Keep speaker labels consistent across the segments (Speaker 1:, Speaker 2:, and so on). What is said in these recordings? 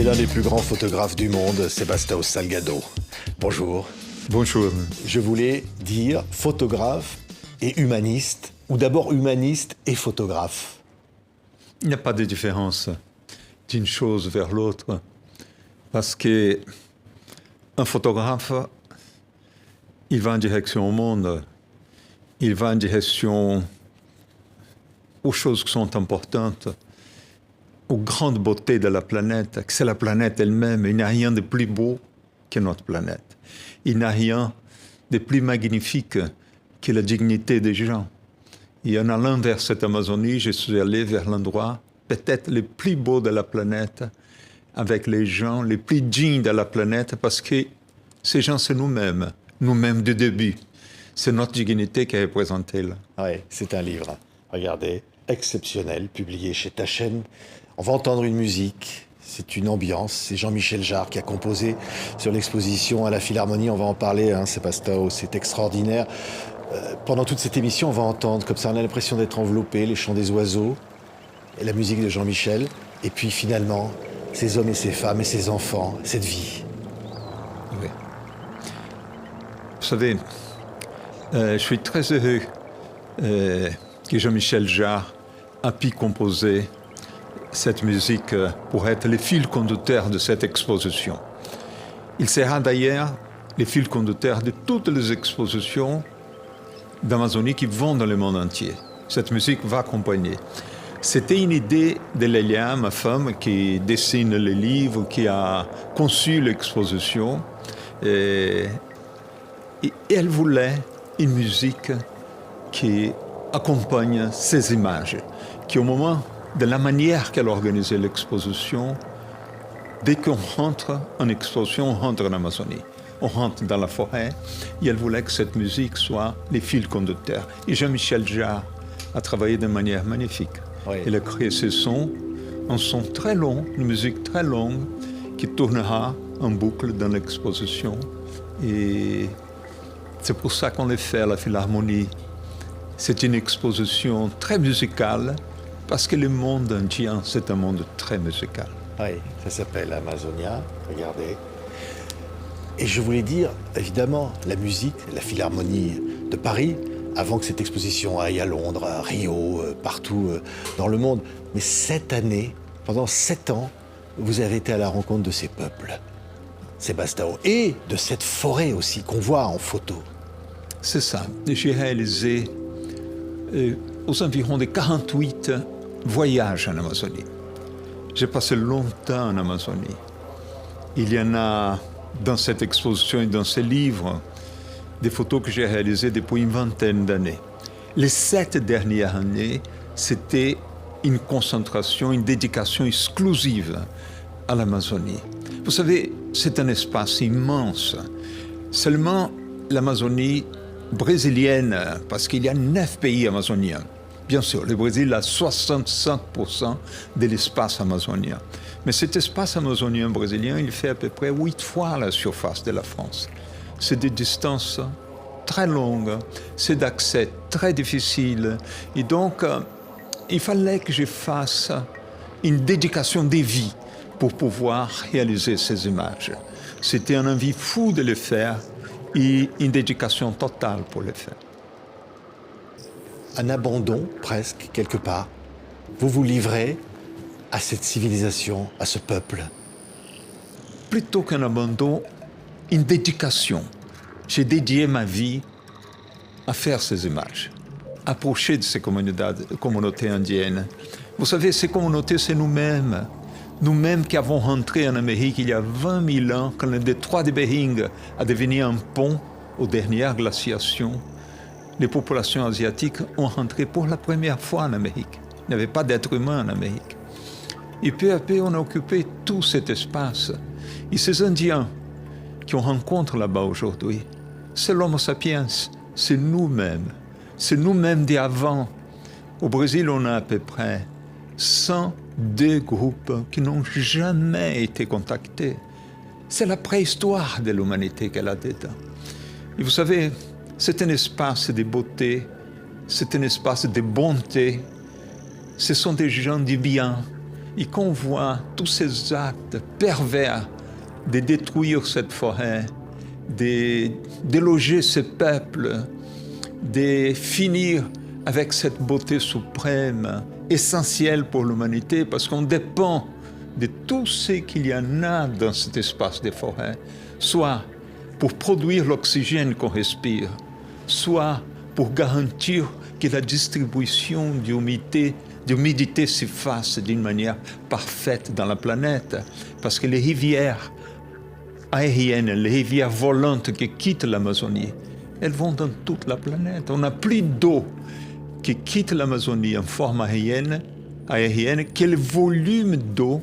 Speaker 1: C'est l'un des plus grands photographes du monde, Sebastião Salgado. Bonjour.
Speaker 2: Bonjour.
Speaker 1: Je voulais dire photographe et humaniste, ou d'abord humaniste et photographe.
Speaker 2: Il n'y a pas de différence d'une chose vers l'autre, parce que un photographe, il va en direction au monde, il va en direction aux choses qui sont importantes, aux grandes beautés de la planète, que c'est la planète elle-même. Il n'y a rien de plus beau que notre planète. Il n'y a rien de plus magnifique que la dignité des gens. Et en allant vers cette Amazonie, je suis allé vers l'endroit peut-être le plus beau de la planète, avec les gens les plus dignes de la planète, parce que ces gens, c'est nous-mêmes du début. C'est notre dignité qui est représentée là.
Speaker 1: Oui, c'est un livre, regardez, exceptionnel, publié chez Taschen. On va entendre une musique, c'est une ambiance, c'est Jean-Michel Jarre qui a composé sur l'exposition à la Philharmonie, on va en parler, Sebastião, c'est extraordinaire. Pendant toute cette émission, on va entendre, comme ça on a l'impression d'être enveloppé, les chants des oiseaux, et la musique de Jean-Michel, et puis finalement, ces hommes et ces femmes et ces enfants, cette vie.
Speaker 2: Oui. Vous savez, je suis très heureux que Jean-Michel Jarre a pu composer cette musique pour être le fil conducteur de cette exposition. Il sera d'ailleurs le fil conducteur de toutes les expositions d'Amazonie qui vont dans le monde entier. Cette musique va accompagner. C'était une idée de Lélia, ma femme, qui dessine les livres, qui a conçu l'exposition. Et elle voulait une musique qui accompagne ces images, qui au moment de la manière qu'elle organisait l'exposition, dès qu'on rentre en exposition, on rentre en Amazonie. On rentre dans la forêt, et elle voulait que cette musique soit les fils conducteurs. Et Jean-Michel Jarre a travaillé de manière magnifique.
Speaker 1: Oui.
Speaker 2: Il a créé ce son, un son très long, une musique très longue, qui tournera en boucle dans l'exposition. Et c'est pour ça qu'on le fait à la Philharmonie. C'est une exposition très musicale, parce que le monde entier, c'est un monde très musical.
Speaker 1: Oui, ça s'appelle Amazonia, regardez. Et je voulais dire, évidemment, la musique, la Philharmonie de Paris, avant que cette exposition aille à Londres, à Rio, partout dans le monde. Mais cette année, pendant 7 ans, vous avez été à la rencontre de ces peuples, Sebastião, et de cette forêt aussi qu'on voit en photo.
Speaker 2: C'est ça. J'ai réalisé aux environs de 48 voyages en Amazonie. J'ai passé longtemps en Amazonie. Il y en a dans cette exposition et dans ces livres des photos que j'ai réalisées depuis une vingtaine d'années. Les 7 dernières années, c'était une concentration, une dédication exclusive à l'Amazonie. Vous savez, c'est un espace immense. Seulement l'Amazonie brésilienne, parce qu'il y a 9 pays amazoniens. Bien sûr, le Brésil a 65% de l'espace amazonien. Mais cet espace amazonien brésilien, il fait à peu près 8 fois la surface de la France. C'est des distances très longues, c'est d'accès très difficile. Et donc, il fallait que je fasse une dédication des vies pour pouvoir réaliser ces images. C'était un envie fou de le faire et une dédication totale pour le faire.
Speaker 1: Un abandon, presque, quelque part. Vous vous livrez à cette civilisation, à ce peuple.
Speaker 2: Plutôt qu'un abandon, une dédication. J'ai dédié ma vie à faire ces images, approcher de ces communautés indiennes. Vous savez, ces communautés, c'est nous-mêmes. Nous-mêmes qui avons rentré en Amérique il y a 20 000 ans, quand le détroit de Bering a devenu un pont aux dernières glaciations, les populations asiatiques ont rentré pour la première fois en Amérique. Il n'y avait pas d'être humain en Amérique. Et peu à peu, on a occupé tout cet espace. Et ces Indiens qu'on rencontre là-bas aujourd'hui, c'est l'Homo sapiens, c'est nous-mêmes d'avant. Au Brésil, on a à peu près 102 groupes qui n'ont jamais été contactés. C'est la préhistoire de l'humanité qu'elle a dedans. Et vous savez, c'est un espace de beauté, c'est un espace de bonté. Ce sont des gens du bien, et qu'on voit tous ces actes pervers de détruire cette forêt, de déloger ce peuple, de finir avec cette beauté suprême, essentielle pour l'humanité, parce qu'on dépend de tout ce qu'il y en a dans cet espace des forêts, soit pour produire l'oxygène qu'on respire, soit pour garantir que la distribution d'humidité se fasse d'une manière parfaite dans la planète, parce que les rivières aériennes, les rivières volantes qui quittent l'Amazonie, elles vont dans toute la planète. On n'a plus d'eau qui quitte l'Amazonie en forme aérienne que le volume d'eau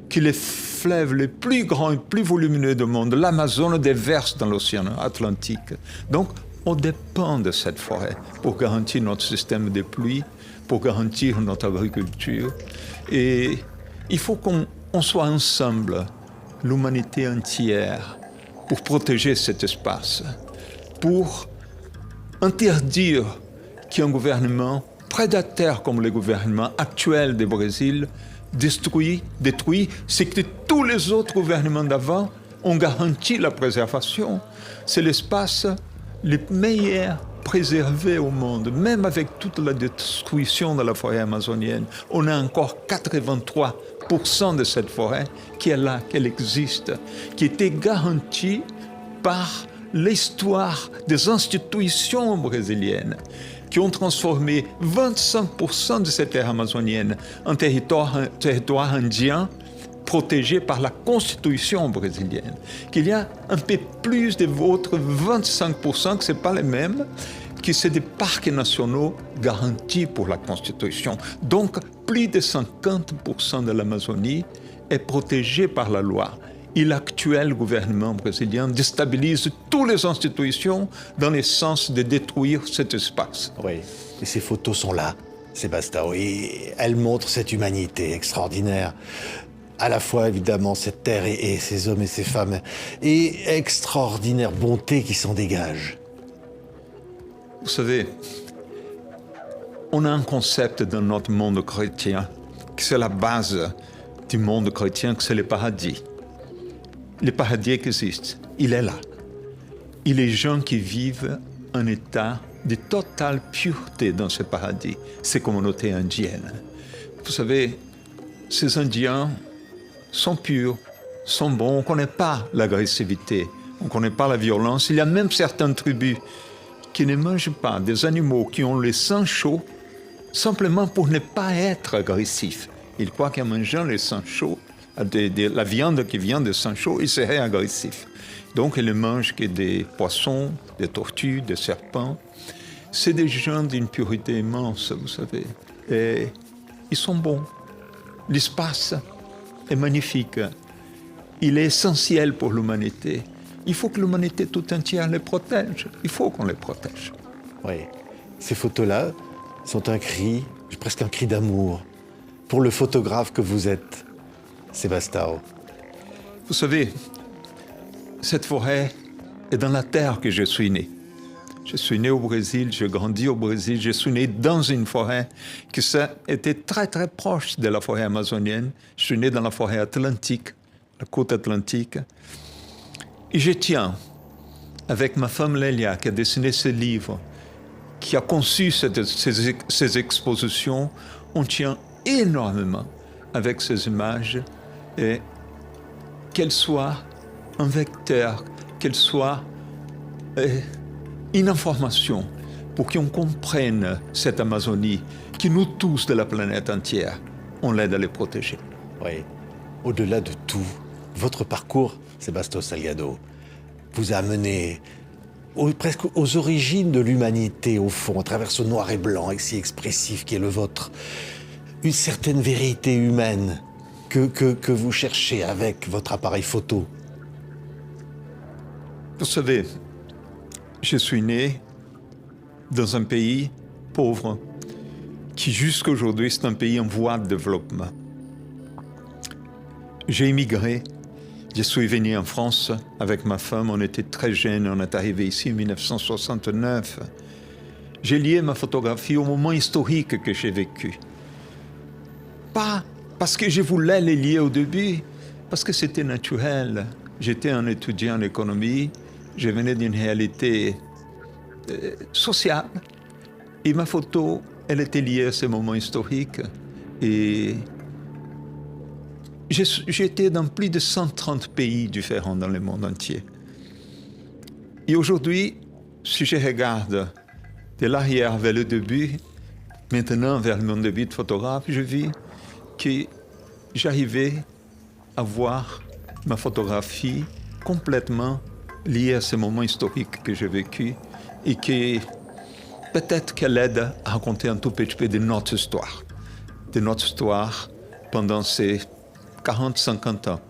Speaker 2: que les fleuves les plus grands et plus volumineux du monde, l'Amazone, déverse dans l'océan Atlantique. Donc, on dépend de cette forêt pour garantir notre système de pluie, pour garantir notre agriculture. Et il faut qu'on soit ensemble, l'humanité entière, pour protéger cet espace, pour interdire qu'un gouvernement prédateur comme le gouvernement actuel du Brésil détruit ce que tous les autres gouvernements d'avant ont garanti la préservation. C'est l'espace le meilleur préservé au monde, même avec toute la destruction de la forêt amazonienne. On a encore 83% de cette forêt qui est là, qu'elle existe, qui était garantie par l'histoire des institutions brésiliennes qui ont transformé 25% de cette terre amazonienne en territoire indien protégé par la Constitution brésilienne. Qu'il y a un peu plus de votre 25%, que ce n'est pas les mêmes, que c'est des parcs nationaux garantis pour la Constitution. Donc, plus de 50% de l'Amazonie est protégée par la loi. Et l'actuel gouvernement brésilien déstabilise toutes les institutions dans le sens de détruire cet espace.
Speaker 1: Oui, et ces photos sont là, Sebastião, et elles montrent cette humanité extraordinaire. À la fois, évidemment, cette terre et ces hommes et ces femmes, et extraordinaire bonté qui s'en dégage.
Speaker 2: Vous savez, on a un concept dans notre monde chrétien, que c'est la base du monde chrétien, que c'est le paradis. Le paradis existe, il est là. Et les gens qui vivent en état de totale pureté dans ce paradis, ces communautés indiennes. Vous savez, ces Indiens sont purs, sont bons, on ne connaît pas l'agressivité, on ne connaît pas la violence. Il y a même certaines tribus qui ne mangent pas des animaux qui ont le sang chaud simplement pour ne pas être agressifs. Ils croient qu'en mangeant le sang chaud, la viande qui vient de sang chaud, ils seraient agressifs. Donc, ils ne mangent que des poissons, des tortues, des serpents. C'est des gens d'une pureté immense, vous savez. Et ils sont bons. L'espace est magnifique. Il est essentiel pour l'humanité. Il faut que l'humanité tout entière les protège. Il faut qu'on les protège.
Speaker 1: Oui. Ces photos-là sont un cri, presque un cri d'amour, pour le photographe que vous êtes, Sebastião.
Speaker 2: Vous savez, cette forêt est dans la terre que je suis né. Je suis né au Brésil, j'ai grandi au Brésil, je suis né dans une forêt qui était très très proche de la forêt amazonienne. Je suis né dans la forêt atlantique, la côte atlantique. Et je tiens, avec ma femme Lélia, qui a dessiné ce livre, qui a conçu ces expositions, on tient énormément avec ces images, et qu'elles soient un vecteur, qu'elles soient une information pour qu'on comprenne cette Amazonie, qui nous tous de la planète entière, on l'aide à les protéger.
Speaker 1: Oui. Au-delà de tout, votre parcours, Sebastião Salgado, vous a amené presque aux origines de l'humanité, au fond, à travers ce noir et blanc si expressif qui est le vôtre. Une certaine vérité humaine que vous cherchez avec votre appareil photo.
Speaker 2: Vous savez, je suis né dans un pays pauvre qui jusqu'à aujourd'hui c'est un pays en voie de développement. J'ai immigré, je suis venu en France avec ma femme, on était très jeunes, on est arrivé ici en 1969. J'ai lié ma photographie au moment historique que j'ai vécu. Pas Parce que je voulais les lier au début, parce que c'était naturel. J'étais un étudiant en économie, je venais d'une réalité sociale. Et ma photo, elle était liée à ces moments historiques. Et j'étais dans plus de 130 pays différents dans le monde entier. Et aujourd'hui, si je regarde de l'arrière vers le début, maintenant vers mon début de photographe, je vis que j'arrivais à voir ma photographie complètement liée à ce moment historique que j'ai vécu et que peut-être qu'elle aide à raconter un tout petit peu de notre histoire pendant ces 40-50 ans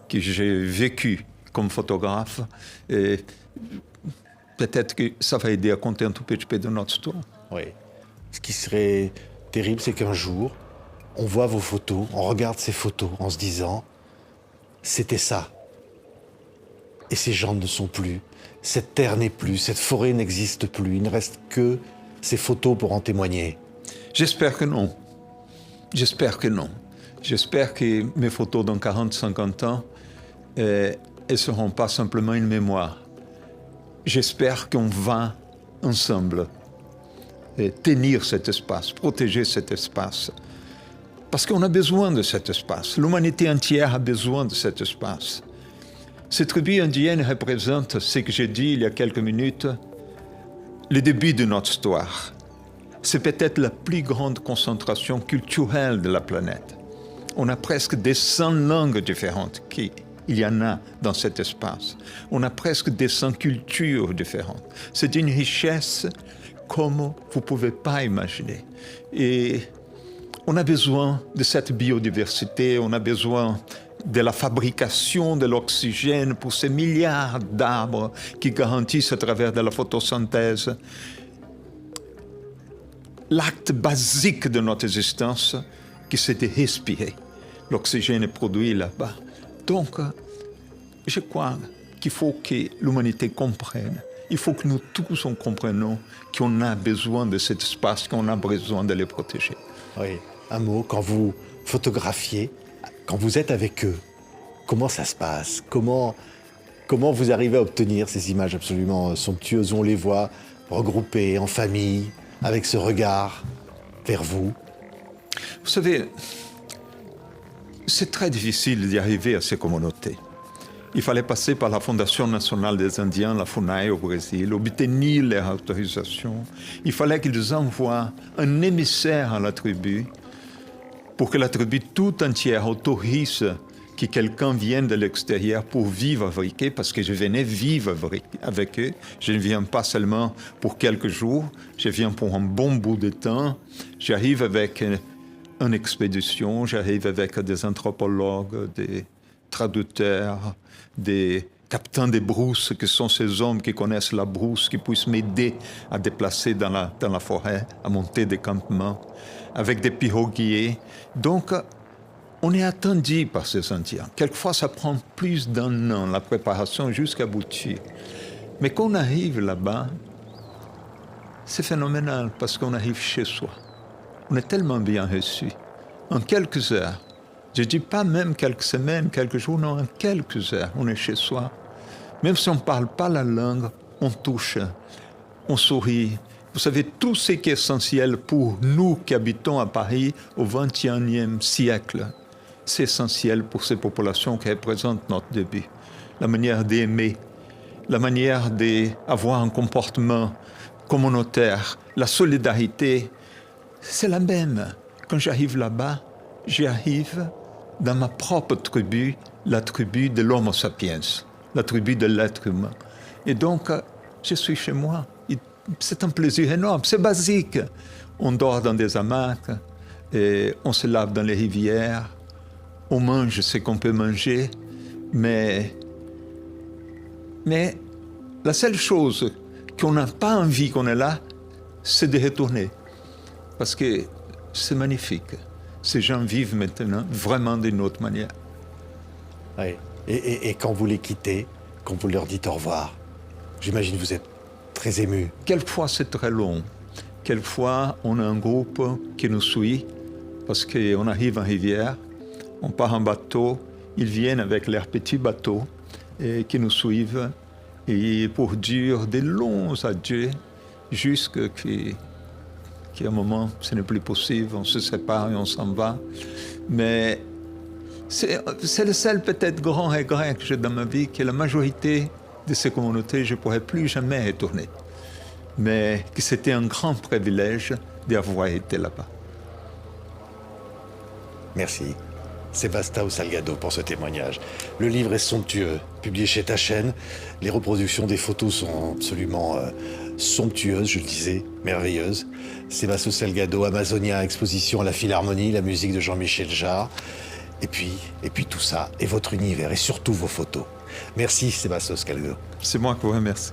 Speaker 2: que j'ai vécu comme photographe. Et peut-être que ça va aider à raconter un tout petit peu de notre histoire.
Speaker 1: Oui. Ce qui serait terrible, c'est qu'un jour, on voit vos photos, on regarde ces photos en se disant « c'était ça ». Et ces gens ne sont plus, cette terre n'est plus, cette forêt n'existe plus, il ne reste que ces photos pour en témoigner.
Speaker 2: J'espère que non. J'espère que non. J'espère que mes photos dans 40-50 ans, elles ne seront pas simplement une mémoire. J'espère qu'on va ensemble tenir cet espace, protéger cet espace. Parce qu'on a besoin de cet espace. L'humanité entière a besoin de cet espace. Cette tribu indienne représente ce que j'ai dit il y a quelques minutes, le début de notre histoire. C'est peut-être la plus grande concentration culturelle de la planète. On a presque des 100 langues différentes qu'il y en a dans cet espace. On a presque des 100 cultures différentes. C'est une richesse comme vous ne pouvez pas imaginer. Et on a besoin de cette biodiversité, on a besoin de la fabrication de l'oxygène pour ces milliards d'arbres qui garantissent à travers de la photosynthèse l'acte basique de notre existence, qui c'est de respirer. L'oxygène est produit là-bas. Donc, je crois qu'il faut que l'humanité comprenne. Il faut que nous tous comprenions qu'on a besoin de cet espace, qu'on a besoin de les protéger.
Speaker 1: Oui, un mot, quand vous photographiez, quand vous êtes avec eux, comment ça se passe ? Comment vous arrivez à obtenir ces images absolument somptueuses ? On les voit regroupées en famille, avec ce regard vers vous.
Speaker 2: Vous savez, c'est très difficile d'y arriver à ces communautés. Il fallait passer par la Fondation nationale des Indiens, la FUNAI au Brésil, obtenir leur autorisation. Il fallait qu'ils envoient un émissaire à la tribu pour que la tribu tout entière autorise que quelqu'un vienne de l'extérieur pour vivre avec eux, parce que je venais vivre avec eux. Je ne viens pas seulement pour quelques jours, je viens pour un bon bout de temps. J'arrive avec une expédition, j'arrive avec des anthropologues, des traducteurs, des capitaines de brousse, qui sont ces hommes qui connaissent la brousse, qui puissent m'aider à déplacer dans la forêt, à monter des campements, avec des piroguiers. Donc, on est attendu par ces Indiens. Quelquefois, ça prend plus d'un an, la préparation, jusqu'à aboutir. Mais quand on arrive là-bas, c'est phénoménal, parce qu'on arrive chez soi. On est tellement bien reçu. En quelques heures, je ne dis pas même quelques semaines, quelques jours, non, en quelques heures, on est chez soi. Même si on ne parle pas la langue, on touche, on sourit. Vous savez, tout ce qui est essentiel pour nous qui habitons à Paris au XXIe siècle, c'est essentiel pour ces populations qui représentent notre début. La manière d'aimer, la manière d'avoir un comportement communautaire, la solidarité, c'est la même. Quand j'arrive là-bas, j'arrive dans ma propre tribu, la tribu de l'Homo sapiens, la tribu de l'être humain. Et donc, je suis chez moi. C'est un plaisir énorme, c'est basique. On dort dans des hamacs, et on se lave dans les rivières, on mange ce qu'on peut manger, mais la seule chose qu'on n'a pas envie qu'on est là, c'est de retourner. Parce que c'est magnifique. Ces gens vivent maintenant vraiment d'une autre manière.
Speaker 1: Oui. Et quand vous les quittez, quand vous leur dites au revoir, j'imagine que vous êtes très ému.
Speaker 2: Quelquefois, c'est très long. Quelquefois, on a un groupe qui nous suit parce qu'on arrive en rivière, on part en bateau, ils viennent avec leurs petits bateaux et qui nous suivent et pour dire des longs adieux jusqu'à qu'à un moment ce n'est plus possible, on se sépare et on s'en va. Mais c'est le seul peut-être grand regret que j'ai dans ma vie, que la majorité de ces communautés, je ne pourrais plus jamais retourner. Mais que c'était un grand privilège d'avoir été là-bas.
Speaker 1: Merci, Sebastião Salgado, pour ce témoignage. Le livre est somptueux, publié chez Taschen. Les reproductions des photos sont absolument somptueuses, je le disais, merveilleuses. Sebastião Salgado, Amazonia, exposition à la Philharmonie, la musique de Jean-Michel Jarre. Et puis tout ça, et votre univers, et surtout vos photos. Merci, Sebastião Salgado.
Speaker 2: C'est moi qui vous remercie.